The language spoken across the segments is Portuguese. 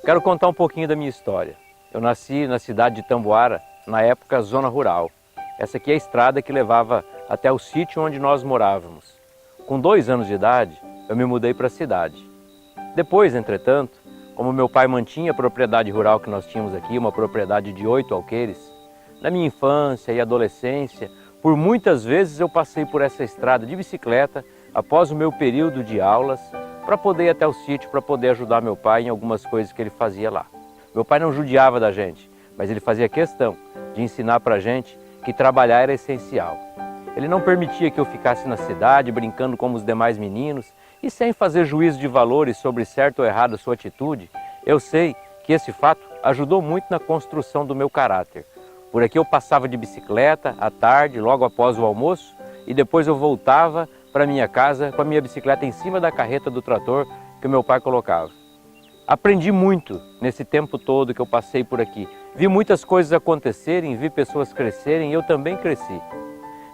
Quero contar um pouquinho da minha história. Eu nasci na cidade de Itamboara, na época zona rural. Essa aqui é a estrada que levava até o sítio onde nós morávamos. Com 2 anos de idade, eu me mudei para a cidade. Depois, entretanto, como meu pai mantinha a propriedade rural que nós tínhamos aqui, uma propriedade de 8 alqueires, na minha infância e adolescência, por muitas vezes eu passei por essa estrada de bicicleta após o meu período de aulas para poder ir até o sítio, para poder ajudar meu pai em algumas coisas que ele fazia lá. Meu pai não judiava da gente, mas ele fazia questão de ensinar para a gente que trabalhar era essencial. Ele não permitia que eu ficasse na cidade brincando como os demais meninos e sem fazer juízo de valores sobre certo ou errado a sua atitude. Eu sei que esse fato ajudou muito na construção do meu caráter. Por aqui eu passava de bicicleta à tarde, logo após o almoço, e depois eu voltava para minha casa com a minha bicicleta em cima da carreta do trator que o meu pai colocava. Aprendi muito nesse tempo todo que eu passei por aqui. Vi muitas coisas acontecerem, vi pessoas crescerem e eu também cresci.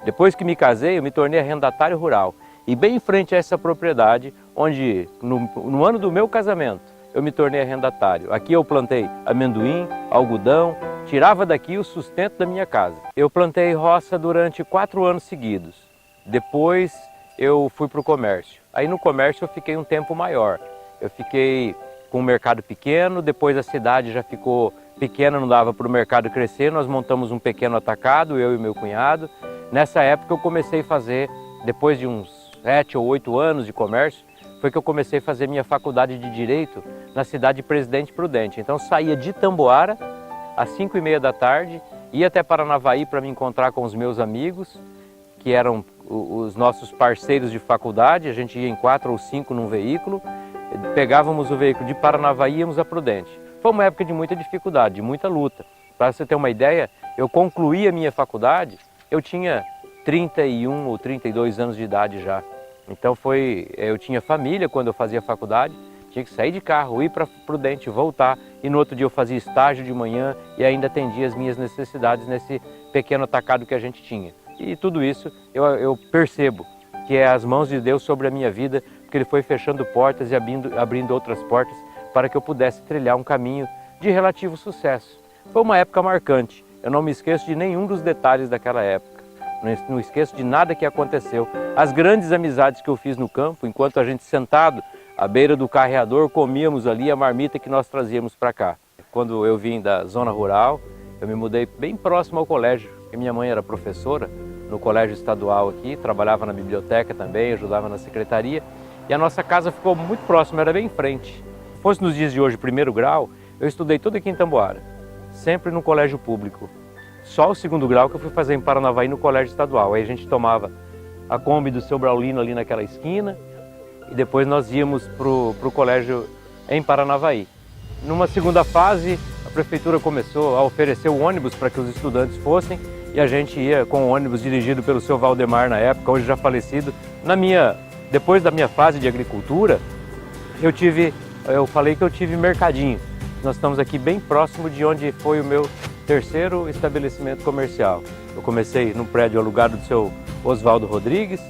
Depois que me casei, eu me tornei arrendatário rural. E bem em frente a essa propriedade, onde no ano do meu casamento, eu me tornei arrendatário. Aqui eu plantei amendoim, algodão, tirava daqui o sustento da minha casa. Eu plantei roça durante 4 anos seguidos. Depois eu fui para o comércio. Aí no comércio eu fiquei um tempo maior. Eu fiquei com um mercado pequeno, depois a cidade já ficou pequena, não dava para o mercado crescer, nós montamos um pequeno atacado, eu e meu cunhado. Nessa época eu comecei a fazer, depois de uns 7 ou 8 anos de comércio, foi que eu comecei a fazer minha faculdade de Direito na cidade de Presidente Prudente. Então eu saía de Itamboara às 5h30 da tarde, ia até Paranavaí para me encontrar com os meus amigos, que eram os nossos parceiros de faculdade. A gente ia em 4 ou 5 num veículo, pegávamos o veículo de Paranavaí e íamos a Prudente. Foi uma época de muita dificuldade, de muita luta. Para você ter uma ideia, eu concluí a minha faculdade, eu tinha 31 ou 32 anos de idade já. Então eu tinha família quando eu fazia faculdade, tinha que sair de carro, ir para Prudente, voltar, e no outro dia eu fazia estágio de manhã e ainda atendia as minhas necessidades nesse pequeno atacado que a gente tinha. E tudo isso eu percebo que é as mãos de Deus sobre a minha vida, porque Ele foi fechando portas e abrindo outras portas para que eu pudesse trilhar um caminho de relativo sucesso. Foi uma época marcante, eu não me esqueço de nenhum dos detalhes daquela época. Não esqueço de nada que aconteceu. As grandes amizades que eu fiz no campo, enquanto a gente sentado à beira do carreador, comíamos ali a marmita que nós trazíamos para cá. Quando eu vim da zona rural, eu me mudei bem próximo ao colégio, porque minha mãe era professora no colégio estadual aqui, trabalhava na biblioteca também, ajudava na secretaria, e a nossa casa ficou muito próxima, era bem em frente. Se fosse nos dias de hoje, 1º grau, eu estudei tudo aqui em Itamboara, sempre no colégio público. Só o 2º grau que eu fui fazer em Paranavaí no colégio estadual. Aí a gente tomava a Kombi do seu Braulino ali naquela esquina e depois nós íamos para o colégio em Paranavaí. Numa segunda fase, a prefeitura começou a oferecer o ônibus para que os estudantes fossem e a gente ia com o ônibus dirigido pelo seu Valdemar na época, hoje já falecido. Depois da minha fase de agricultura, eu falei que eu tive mercadinho. Nós estamos aqui bem próximo de onde foi o meu 3º estabelecimento comercial. Eu comecei no prédio alugado do seu Oswaldo Rodrigues,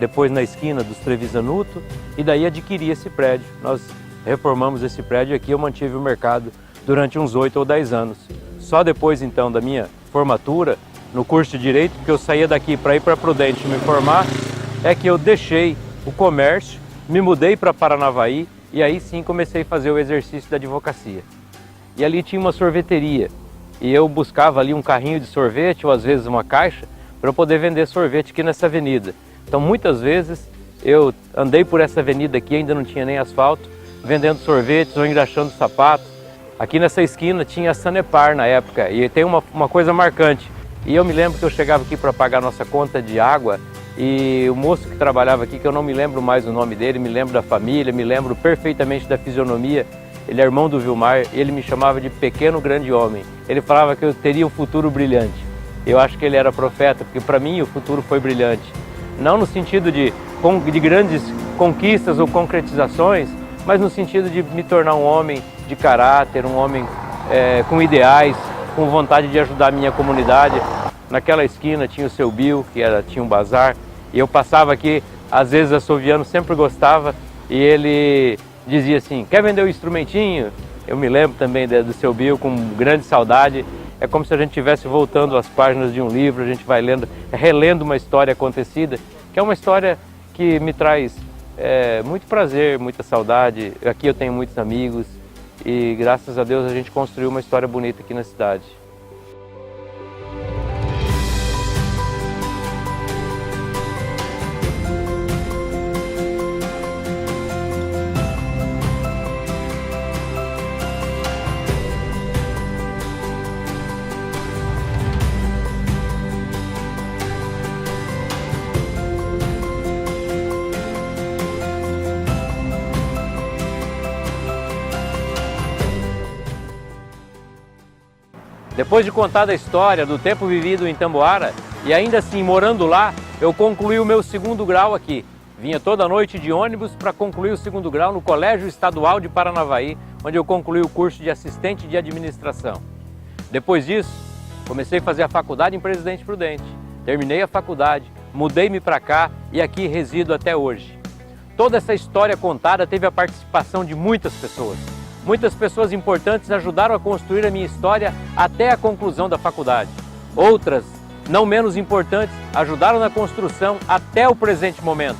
depois na esquina dos Trevisanuto, e daí adquiri esse prédio. Nós reformamos esse prédio aqui, eu mantive o mercado durante uns 8 ou 10 anos. Só depois então da minha formatura, no curso de Direito, que eu saía daqui para ir para Prudente me formar, é que eu deixei o comércio, me mudei para Paranavaí e aí sim comecei a fazer o exercício da advocacia. E ali tinha uma sorveteria. E eu buscava ali um carrinho de sorvete ou às vezes uma caixa para eu poder vender sorvete aqui nessa avenida. Então muitas vezes eu andei por essa avenida aqui, ainda não tinha nem asfalto, vendendo sorvetes ou engraxando sapatos. Aqui nessa esquina tinha a Sanepar na época e tem uma coisa marcante. E eu me lembro que eu chegava aqui para pagar nossa conta de água e o moço que trabalhava aqui, que eu não me lembro mais o nome dele, me lembro da família, me lembro perfeitamente da fisionomia. Ele é irmão do Vilmar e ele me chamava de pequeno grande homem. Ele falava que eu teria um futuro brilhante. Eu acho que ele era profeta, porque para mim o futuro foi brilhante. Não no sentido de grandes conquistas ou concretizações, mas no sentido de me tornar um homem de caráter, um homem com ideais, com vontade de ajudar a minha comunidade. Naquela esquina tinha o seu Bill, tinha um bazar, e eu passava aqui, às vezes assoviano sempre gostava, e ele dizia assim: quer vender o instrumentinho? Eu me lembro também do seu Bill com grande saudade. É como se a gente estivesse voltando às páginas de um livro, a gente vai lendo, relendo uma história acontecida, que é uma história que me traz muito prazer, muita saudade. Aqui eu tenho muitos amigos e graças a Deus a gente construiu uma história bonita aqui na cidade. Depois de contar a história do tempo vivido em Tamboara e ainda assim morando lá, eu concluí o meu segundo grau aqui. Vinha toda noite de ônibus para concluir o segundo grau no Colégio Estadual de Paranavaí, onde eu concluí o curso de assistente de administração. Depois disso, comecei a fazer a faculdade em Presidente Prudente. Terminei a faculdade, mudei-me para cá e aqui resido até hoje. Toda essa história contada teve a participação de muitas pessoas. Muitas pessoas importantes ajudaram a construir a minha história até a conclusão da faculdade. Outras, não menos importantes, ajudaram na construção até o presente momento.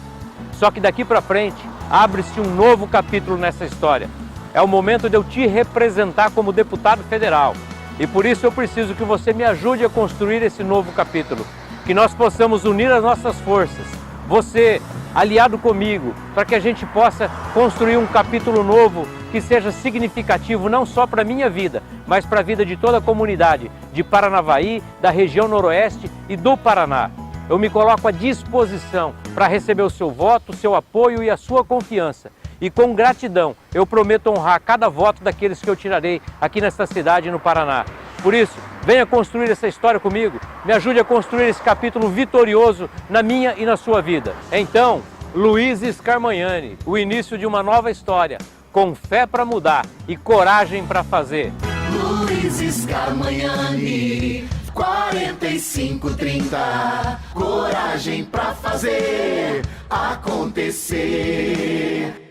Só que daqui para frente, abre-se um novo capítulo nessa história. É o momento de eu te representar como deputado federal. E por isso eu preciso que você me ajude a construir esse novo capítulo. Que nós possamos unir as nossas forças. Você, aliado comigo, para que a gente possa construir um capítulo novo que seja significativo não só para a minha vida, mas para a vida de toda a comunidade de Paranavaí, da região noroeste e do Paraná. Eu me coloco à disposição para receber o seu voto, o seu apoio e a sua confiança. E com gratidão, eu prometo honrar cada voto daqueles que eu tirarei aqui nesta cidade no Paraná. Por isso, venha construir essa história comigo, me ajude a construir esse capítulo vitorioso na minha e na sua vida. Então, Luiz Scarmagnani, o início de uma nova história, com fé para mudar e coragem para fazer. Luiz Scarmagnani, 4530, coragem para fazer acontecer.